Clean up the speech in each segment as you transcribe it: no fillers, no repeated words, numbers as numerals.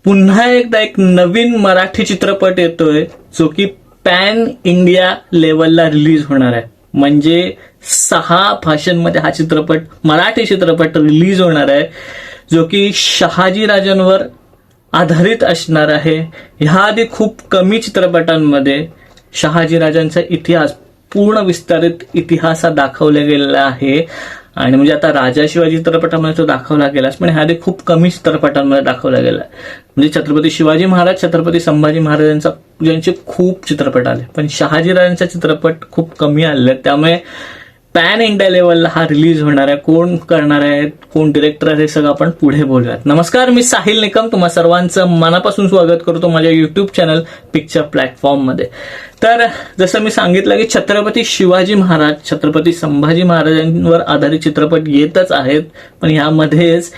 पुन्हा एकदा एक नवीन मराठी चित्रपट येतोय जो की पॅन इंडिया लेवलला रिलीज होणार आहे. म्हणजे 6 भाषांमध्ये हा चित्रपट, मराठी चित्रपट रिलीज होणार आहे, जो की शहाजी राजांवर आधारित असणार आहे. ह्या आधी खूप कमी चित्रपटांमध्ये शहाजी राजांचा इतिहास, पूर्ण विस्तारित इतिहास दाखवला गेलेला आहे. आणि म्हणजे आता राजा शिवाजी चित्रपटामध्ये तो दाखवला गेलाच, पण ह्या आधी खूप कमी चित्रपटांमध्ये दाखवला गेला. म्हणजे छत्रपती शिवाजी महाराज, छत्रपती संभाजी महाराजांचे खूप चित्रपट आले, पण शहाजी राजांचा चित्रपट खूप कमी आले. त्यामुळे पॅन इंडिया लेवलला हा रिलीज होणार आहे. कोण करणार आहे, कोण डिरेक्टर आहे, हे सगळं आपण पुढे बोलूयात. नमस्कार, मी साहिल निकम तुम्हा सर्वांचं मनापासून स्वागत करतो माझ्या युट्यूब चॅनल पिक्चर प्लॅटफॉर्म मध्ये. तर जसं मी सांगितलं की छत्रपती शिवाजी महाराज, छत्रपती संभाजी महाराजांवर आधारित चित्रपट येतच आहेत, पण यामध्येच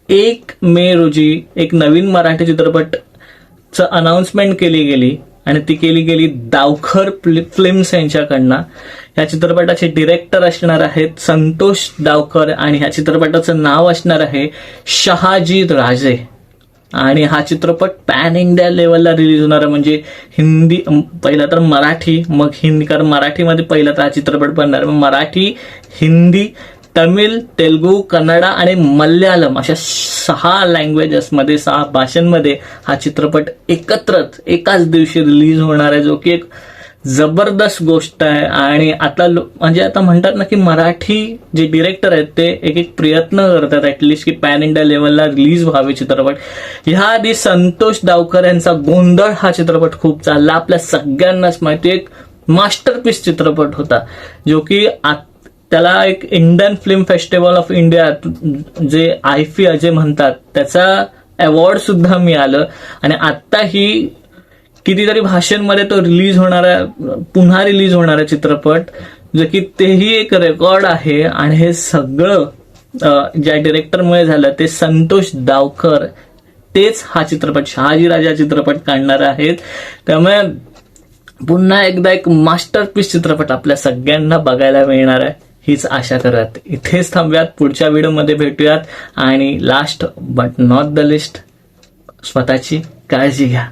1 मे रोजी एक नवीन मराठी चित्रपटचं अनाउन्समेंट केली गेली आणि ती केली गेली दावखर फिल्म्स यांच्याकडनं. या चित्रपटाचे डिरेक्टर असणार आहेत संतोष दावखर आणि ह्या चित्रपटाचं नाव असणार आहे शहाजी राजे. आणि हा चित्रपट पॅन इंडिया लेवलला रिलीज होणार आहे. म्हणजे हिंदी पहिला तर मराठी, मग हिंदी, कारण मराठीमध्ये पहिला तर हा चित्रपट बनणार आहे. मराठी, हिंदी, तमिळ, तेलुगू, कन्नडा आणि मल्याळम अशा 6 लँग्वेजेसमध्ये, 6 भाषांमध्ये हा चित्रपट एकत्रच एकाच दिवशी रिलीज होणार आहे, जो की एक जबरदस्त गोष्ट आहे. आणि आता म्हणजे आता म्हणतात ना की मराठी जे डिरेक्टर आहेत ते एक प्रयत्न करतात ऍटलिस्ट की पॅन इंडिया लेवलला रिलीज व्हावे चित्रपट. ह्या आधी संतोष दावकर यांचा गोंधळ हा चित्रपट खूप चालला, आपल्या सगळ्यांनाच माहिती, एक मास्टरपीस चित्रपट होता, जो की त्याला एक Indian film festival of India जे आयफी अजय म्हणतात त्याचा अवॉर्ड सुद्धा मिळालं. आणि आत्ताही कितीतरी भाषांमध्ये तो रिलीज होणारा, पुन्हा रिलीज होणारा चित्रपट, जो की तेही एक रेकॉर्ड आहे. आणि हे सगळं ज्या डिरेक्टरमुळे झालं ते संतोष दावकर, तेच हा चित्रपट शहाजी राजा चित्रपट काढणार आहेत. त्यामुळे पुन्हा एकदा एक मास्टरपीस चित्रपट आपल्या सगळ्यांना बघायला मिळणार आहे, हीच आशा करत इथेच थांबूयात. पुढच्या व्हिडिओमध्ये भेटूयात. आणि last but not the list, स्वतःची काळजी घ्या.